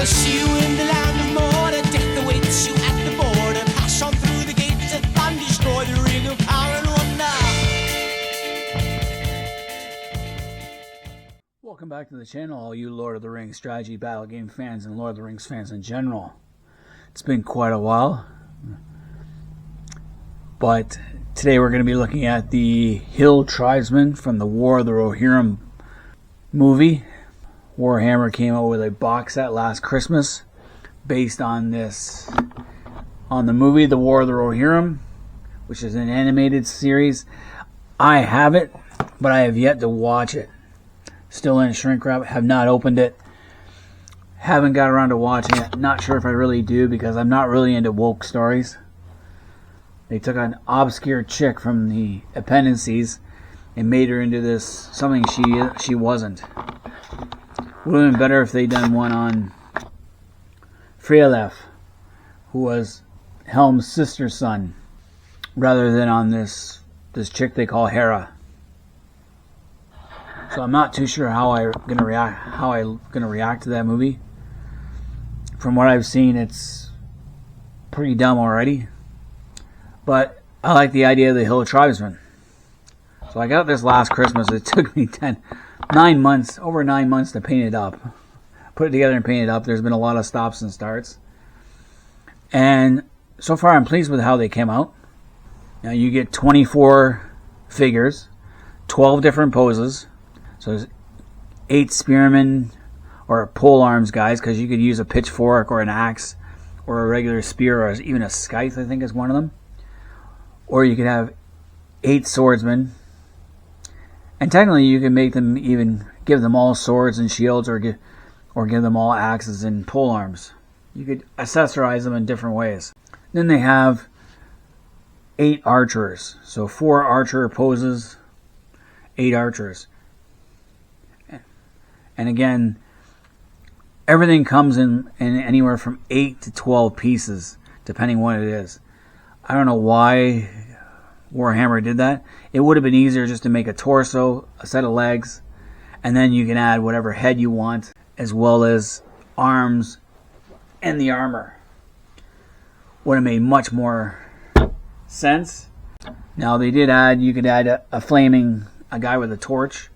I'll see you in the land of Mordor. Death awaits you at the border. Pass on through the gates of fun, destroy the ring of power and wonder. Welcome back to the channel, all you Lord of the Rings strategy battle game fans and Lord of the Rings fans in general. It's been quite a while, but today we're going to be looking at the Hill Tribesmen from the War of the Rohirrim movie. Warhammer came out with a box set last Christmas based on the movie The War of the Rohirrim, which is an animated series. I have it, but I have yet to watch it. Still in a shrink wrap, have not opened it. Haven't got around to watching it. Not sure if I really do, because I'm not really into woke stories. They took an obscure chick from the appendices and made her into this something she wasn't. Would have been better if they'd done one on Freylef, who was Helm's sister's son, rather than on this chick they call Hera. So I'm not too sure how I'm gonna react to that movie. From what I've seen, it's pretty dumb already. But I like the idea of the Hill Tribesmen. So I got this last Christmas. It took me over 9 months to paint it up. Put it together and paint it up. There's been a lot of stops and starts. And so far I'm pleased with how they came out. Now you get 24 figures, 12 different poses. So there's 8 spearmen or pole arms guys, because you could use a pitchfork or an axe or a regular spear, or even a scythe, I think is one of them. Or you could have 8 swordsmen. And technically you can make them, even give them all swords and shields, or give them all axes and pole arms. You could accessorize them in different ways. Then they have 8 archers. So 4 archer poses, 8 archers. And again, everything comes in anywhere from 8 to 12 pieces, depending what it is. I don't know why Warhammer did that. It would have been easier just to make a torso, a set of legs, and then you can add whatever head you want, as well as arms and the armor. Would have made much more sense. Now they did add, you could add a guy with a torch.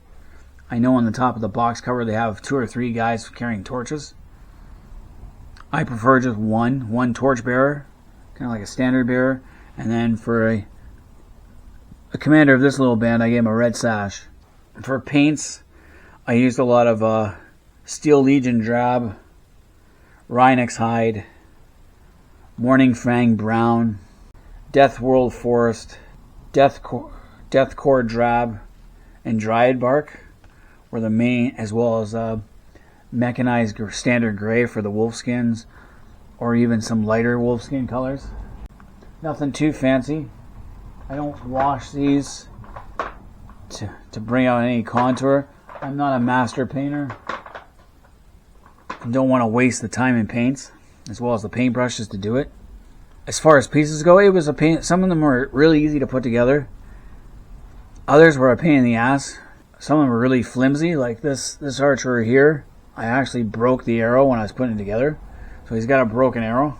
I know on the top of the box cover they have 2 or 3 guys carrying torches. I prefer just one torch bearer, kind of like a standard bearer. And then for a commander of this little band, I gave him a red sash. For paints, I used a lot of Steel Legion drab, Rhinox hide, Morning Fang brown, Death World forest, Death Core drab, and Dryad bark were the main, as well as mechanized standard gray for the wolfskins, or even some lighter wolfskin colors. Nothing too fancy. I don't wash these to bring out any contour. I'm not a master painter. I don't want to waste the time in paints, as well as the paintbrushes to do it. As far as pieces go, it was a pain. Some of them were really easy to put together. Others were a pain in the ass. Some of them were really flimsy, like this archer here. I actually broke the arrow when I was putting it together. So he's got a broken arrow.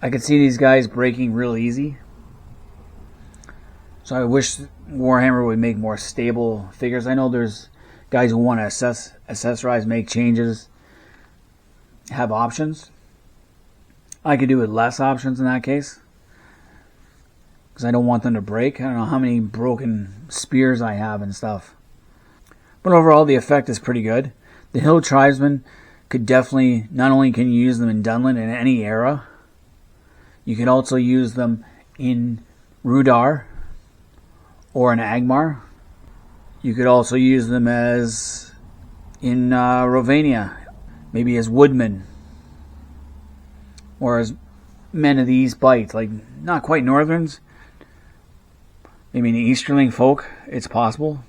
I could see these guys breaking real easy. So I wish Warhammer would make more stable figures. I know there's guys who want to accessorize, make changes, have options. I could do with less options in that case, because I don't want them to break. I don't know how many broken spears I have and stuff. But overall, the effect is pretty good. The Hill Tribesmen could definitely, not only can you use them in Dunland in any era, you could also use them in Rhudaur or in Agmar. You could also use them as in Rovania, maybe as woodmen, or as men of the East Bight, like not quite Northerns, maybe an Easterling folk, it's possible.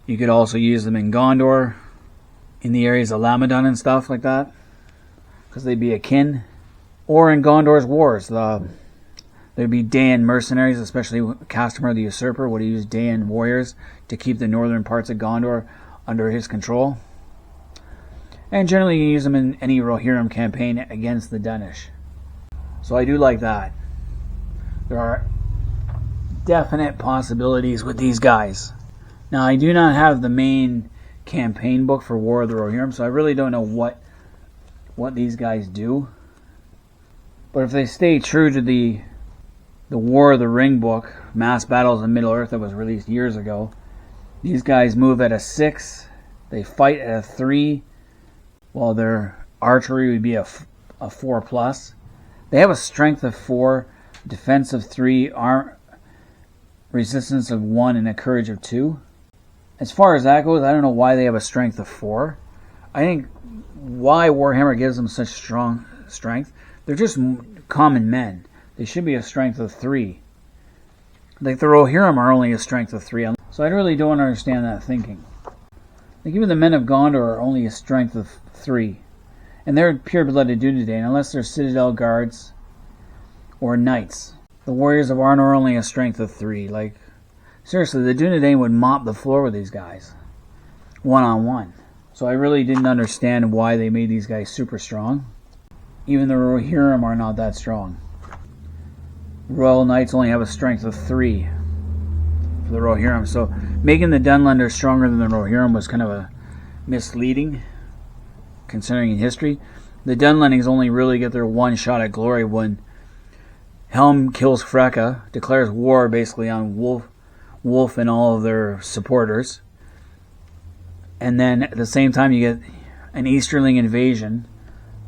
You could also use them in Gondor, in the areas of Lamadon and stuff like that, because they'd be akin. Or in Gondor's wars, there'd be Daean mercenaries, especially Castamir the Usurper would use Daean warriors to keep the northern parts of Gondor under his control. And generally you use them in any Rohirrim campaign against the Danish. So I do like that. There are definite possibilities with these guys. Now I do not have the main campaign book for War of the Rohirrim, so I really don't know what these guys do. But if they stay true to the War of the Ring book, Mass Battles in Middle-earth, that was released years ago, these guys move at a 6, they fight at a 3, while their archery would be a 4+. They have a strength of 4, defense of 3, resistance of 1, and a courage of 2. As far as that goes, I don't know why they have a strength of 4. I think why Warhammer gives them such strong strength, they're just common men. They should be a strength of 3. Like the Rohirrim are only a strength of 3. So I really don't understand that thinking. Like even the men of Gondor are only a strength of 3. And they're pure-blooded Dunedain, unless they're Citadel Guards or Knights. The Warriors of Arnor are only a strength of 3. Like, seriously, the Dunedain would mop the floor with these guys. One-on-one. So I really didn't understand why they made these guys super strong. Even the Rohirrim are not that strong. Royal Knights only have a strength of 3 for the Rohirrim. So making the Dunlanders stronger than the Rohirrim was kind of a misleading, considering in history. The Dunlandings only really get their one shot at glory when Helm kills Freka, declares war basically on Wolf and all of their supporters. And then at the same time you get an Easterling invasion,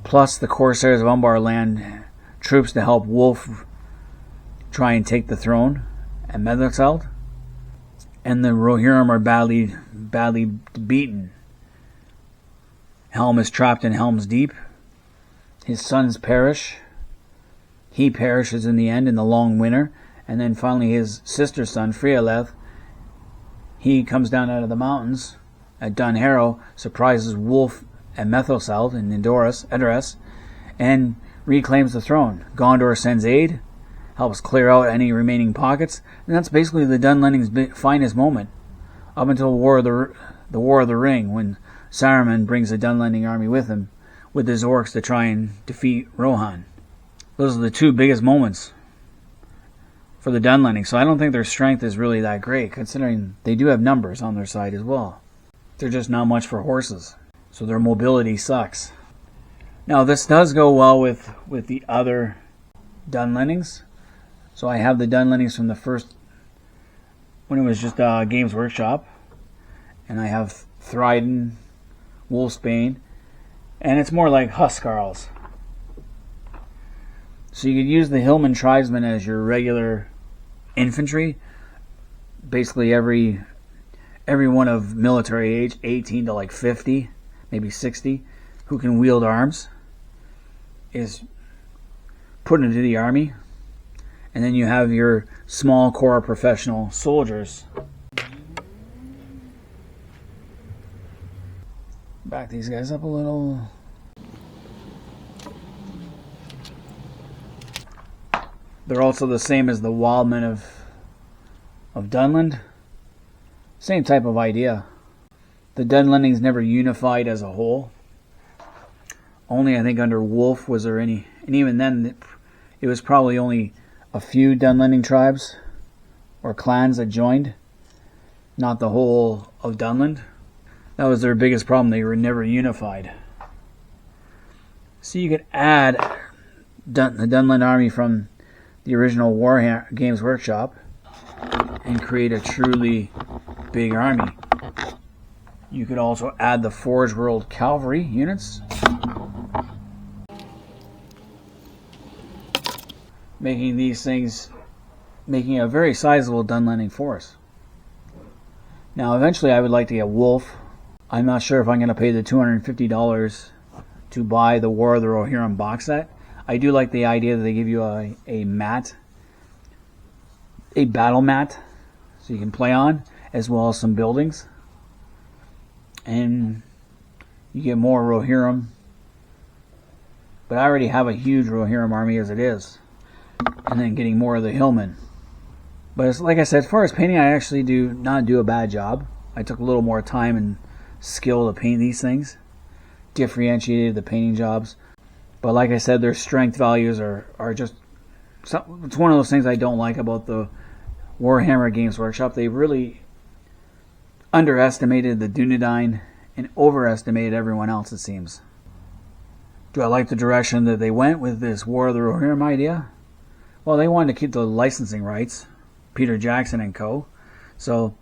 plus the Corsairs of Umbar land troops to help Wolf try and take the throne at Medlerfeld. And the Rohirrim are badly beaten. Helm is trapped in Helm's Deep. His sons perish. He perishes in the end in the long winter. And then finally his sister son, Frialeth, he comes down out of the mountains at Dunharrow, surprises Wolf at Methoseld in Edoras, and reclaims the throne. Gondor sends aid, helps clear out any remaining pockets, and that's basically the Dunlandings' finest moment, up until the War of the Ring, when Saruman brings the Dunlanding army with him, with his orcs to try and defeat Rohan. Those are the two biggest moments for the Dunlanding, so I don't think their strength is really that great, considering they do have numbers on their side as well. They're just not much for horses, so their mobility sucks. Now this does go well with the other Dunlandings. So I have the Dunlandings from the first, when it was just Games Workshop, and I have Thryden, Wolfsbane, and it's more like Huskarls. So you could use the Hillman Tribesmen as your regular infantry. Basically every one of military age, 18 to like 50, maybe 60, who can wield arms, is put into the army. And then you have your small corps professional soldiers. Back these guys up a little. They're also the same as the Wildmen of Dunland. Same type of idea. The Dunlandings never unified as a whole. Only I think under Wolf was there any, and even then it was probably only a few Dunlanding tribes or clans that joined, not the whole of Dunland. That was their biggest problem. They were never unified. So you could add the Dunland army from the original Warhammer Games Workshop and create a truly big army. You could also add the Forge World Cavalry units, making a very sizable Dunlanding force. Now eventually I would like to get Wolf. I'm not sure if I'm going to pay the $250 to buy the War of the Rohirrim box set. I do like the idea that they give you a mat, a battle mat, so you can play on, as well as some buildings. And you get more Rohirrim. But I already have a huge Rohirrim army as it is. And then getting more of the Hillmen. But it's, like I said, as far as painting, I actually do not do a bad job. I took a little more time and skill to paint these things. differentiated the painting jobs. But like I said, their strength values are just... It's one of those things I don't like about the Warhammer Games Workshop. They really underestimated the Dunedain and overestimated everyone else, it seems. Do I like the direction that they went with this War of the Rohirrim idea? Well, they wanted to keep the licensing rights, Peter Jackson and co. So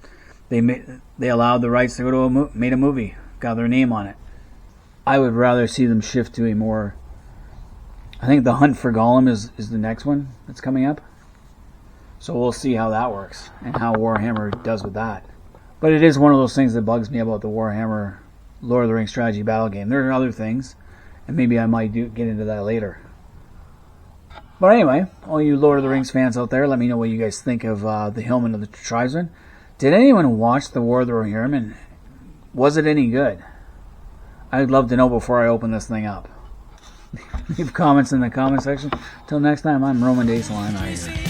they allowed the rights to go to made a movie, got their name on it. I would rather see them shift to a more... I think The Hunt for Gollum is the next one that's coming up. So we'll see how that works and how Warhammer does with that. But it is one of those things that bugs me about the Warhammer Lord of the Rings strategy battle game. There are other things, and maybe I might get into that later. But anyway, all you Lord of the Rings fans out there, let me know what you guys think of the Hillmen of the Tribesmen. Did anyone watch the War of the Rohirrim, and was it any good? I'd love to know before I open this thing up. Leave comments in the comment section. Till next time, I'm Roman Daysel. I'm out of here.